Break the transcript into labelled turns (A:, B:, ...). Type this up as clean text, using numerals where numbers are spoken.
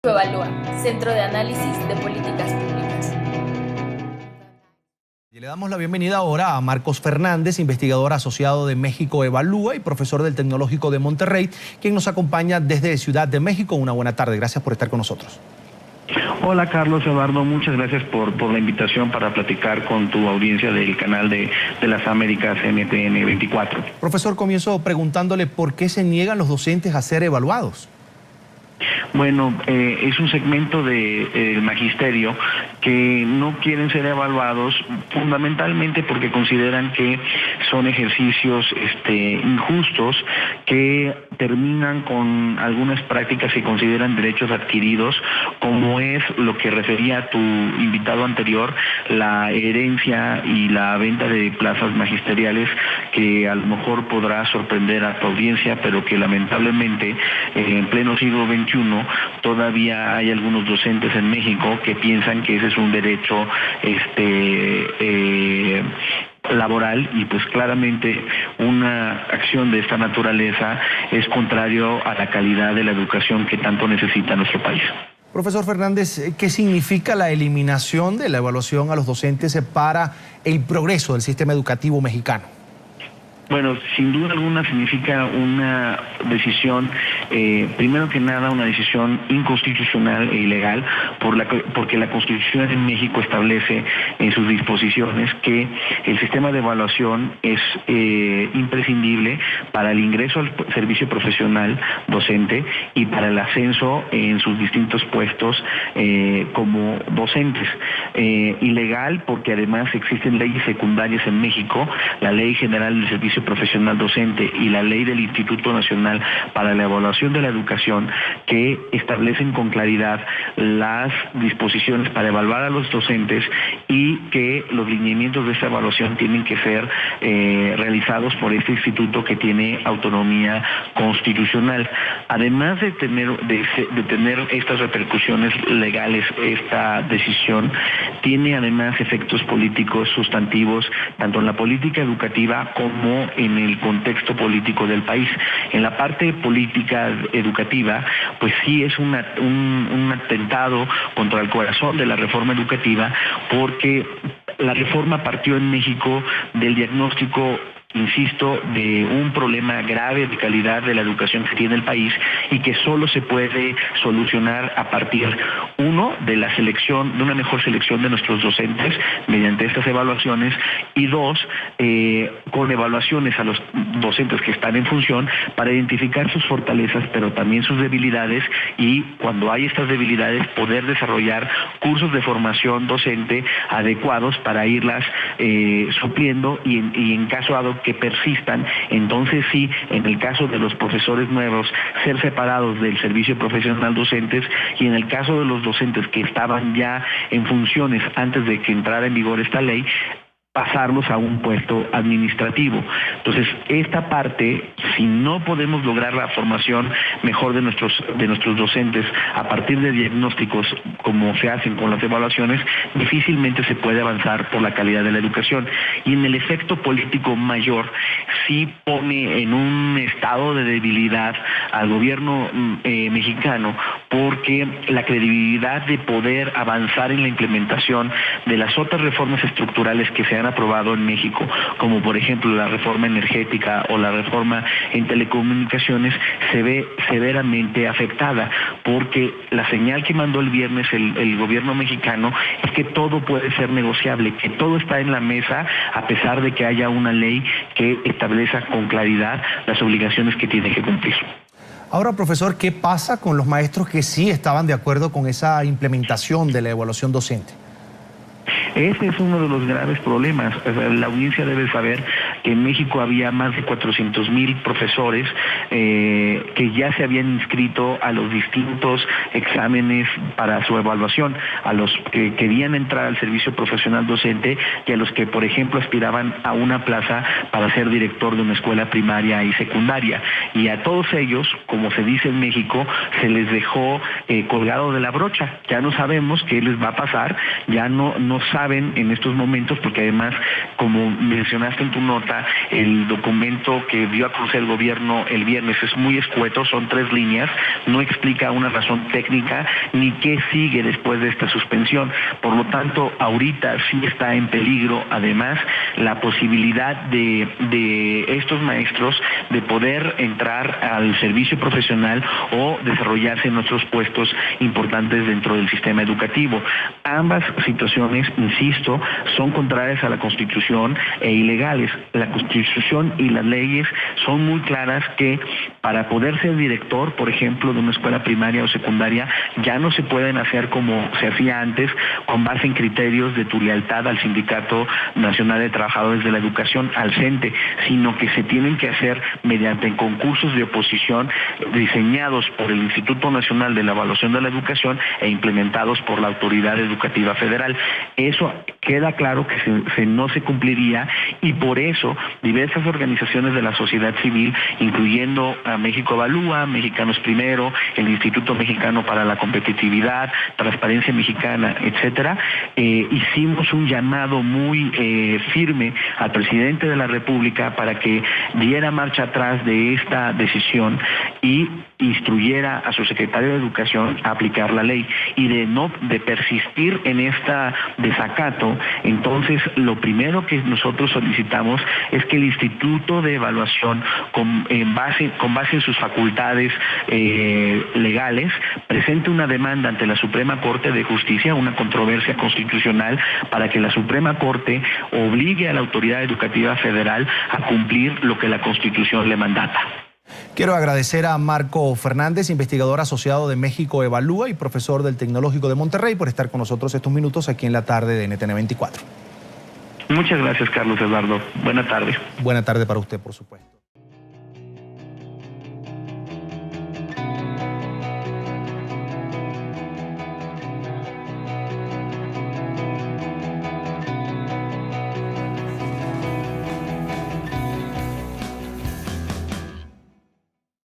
A: Evalúa, Centro de Análisis de Políticas Públicas.
B: Y le damos la bienvenida ahora a Marcos Fernández, investigador asociado de México Evalúa y profesor del Tecnológico de Monterrey, quien nos acompaña desde Ciudad de México. Una buena tarde, gracias por estar con nosotros.
C: Hola Carlos, Eduardo, muchas gracias por la invitación para platicar con tu audiencia del canal de las Américas NTN 24.
B: Profesor, comienzo preguntándole por qué se niegan los docentes a ser evaluados.
C: Bueno, es un segmento del magisterio que no quieren ser evaluados fundamentalmente porque consideran que son ejercicios injustos que terminan con algunas prácticas que consideran derechos adquiridos, como es lo que refería tu invitado anterior, la herencia y la venta de plazas magisteriales, que a lo mejor podrá sorprender a tu audiencia, pero que lamentablemente en pleno siglo XXI todavía hay algunos docentes en México que piensan que ese es un derecho laboral, y pues claramente una acción de esta naturaleza es contrario a la calidad de la educación que tanto necesita nuestro país.
B: Profesor Fernández, ¿qué significa la eliminación de la evaluación a los docentes para el progreso del sistema educativo mexicano?
C: Bueno, sin duda alguna significa una decisión, primero que nada una decisión inconstitucional e ilegal, porque la Constitución en México establece en sus disposiciones que el sistema de evaluación es imprescindible para el ingreso al servicio profesional docente y para el ascenso en sus distintos puestos como docentes. Ilegal porque además existen leyes secundarias en México, la Ley General del Servicio Profesional Docente y la Ley del Instituto Nacional para la Evaluación de la Educación, que establecen con claridad las disposiciones para evaluar a los docentes y que los lineamientos de esta evaluación tienen que ser realizados por este instituto que tiene autonomía constitucional. Además de tener estas repercusiones legales, esta decisión tiene además efectos políticos sustantivos tanto en la política educativa como en el contexto político del país. En la parte política educativa, pues sí es un atentado contra el corazón de la reforma educativa, porque la reforma partió en México del diagnóstico, insisto, de un problema grave de calidad de la educación que tiene el país y que solo se puede solucionar a partir, uno, de la selección, de una mejor selección de nuestros docentes mediante estas evaluaciones, y dos, con evaluaciones a los docentes que están en función para identificar sus fortalezas, pero también sus debilidades, y cuando hay estas debilidades poder desarrollar cursos de formación docente adecuados para irlas supliendo y en caso dado que persistan, entonces sí, en el caso de los profesores nuevos, ser separados del servicio profesional docentes, y en el caso de los docentes que estaban ya en funciones antes de que entrara en vigor esta ley, pasarlos a un puesto administrativo. Entonces, esta parte, si no podemos lograr la formación mejor de nuestros docentes a partir de diagnósticos como se hacen con las evaluaciones, difícilmente se puede avanzar por la calidad de la educación. Y en el efecto político mayor, sí pone en un estado de debilidad al gobierno mexicano, porque la credibilidad de poder avanzar en la implementación de las otras reformas estructurales que se han aprobado en México, como por ejemplo la reforma energética o la reforma en telecomunicaciones, se ve severamente afectada, porque la señal que mandó el viernes el gobierno mexicano es que todo puede ser negociable, que todo está en la mesa a pesar de que haya una ley que establezca con claridad las obligaciones que tiene que cumplir.
B: Ahora, profesor, ¿qué pasa con los maestros que sí estaban de acuerdo con esa implementación de la evaluación docente?
C: Ese es uno de los graves problemas. La audiencia debe saber que en México había más de 400,000 profesores que ya se habían inscrito a los distintos exámenes para su evaluación, a los que querían entrar al servicio profesional docente y a los que, por ejemplo, aspiraban a una plaza para ser director de una escuela primaria y secundaria. Y a todos ellos, como se dice en México, se les dejó colgado de la brocha. Ya no sabemos qué les va a pasar, ya no saben en estos momentos, porque además, como mencionaste en tu nota, pregunta, el documento que dio a conocer el gobierno el viernes es muy escueto, son 3 líneas, no explica una razón técnica ni qué sigue después de esta suspensión. Por lo tanto, ahorita sí está en peligro, además, la posibilidad de estos maestros de poder entrar al servicio profesional o desarrollarse en otros puestos importantes dentro del sistema educativo. Ambas situaciones, insisto, son contrarias a la Constitución e ilegales. La Constitución y las leyes son muy claras que para poder ser director, por ejemplo, de una escuela primaria o secundaria, ya no se pueden hacer como se hacía antes, con base en criterios de tu lealtad al Sindicato Nacional de Trabajadores de la Educación, al CENTE, sino que se tienen que hacer mediante concursos de oposición diseñados por el Instituto Nacional de la Evaluación de la Educación e implementados por la Autoridad Educativa Federal. Eso queda claro que no se cumpliría, y por eso diversas organizaciones de la sociedad civil, incluyendo a México Evalúa, Mexicanos Primero, el Instituto Mexicano para la Competitividad, Transparencia Mexicana, etcétera, hicimos un llamado muy firme al presidente de la República para que diera marcha atrás de esta decisión y instruyera a su secretario de Educación a aplicar la ley, y de persistir en esta desacato. Entonces, lo primero que nosotros solicitamos es que el Instituto de Evaluación, con base en sus facultades legales, presente una demanda ante la Suprema Corte de Justicia, una controversia constitucional, para que la Suprema Corte obligue a la Autoridad Educativa Federal a cumplir lo que la Constitución le mandata.
B: Quiero agradecer a Marco Fernández, investigador asociado de México Evalúa y profesor del Tecnológico de Monterrey, por estar con nosotros estos minutos aquí en la tarde de NTN 24.
C: Muchas gracias, Carlos Eduardo. Buena tarde.
B: Buena tarde para usted, por supuesto.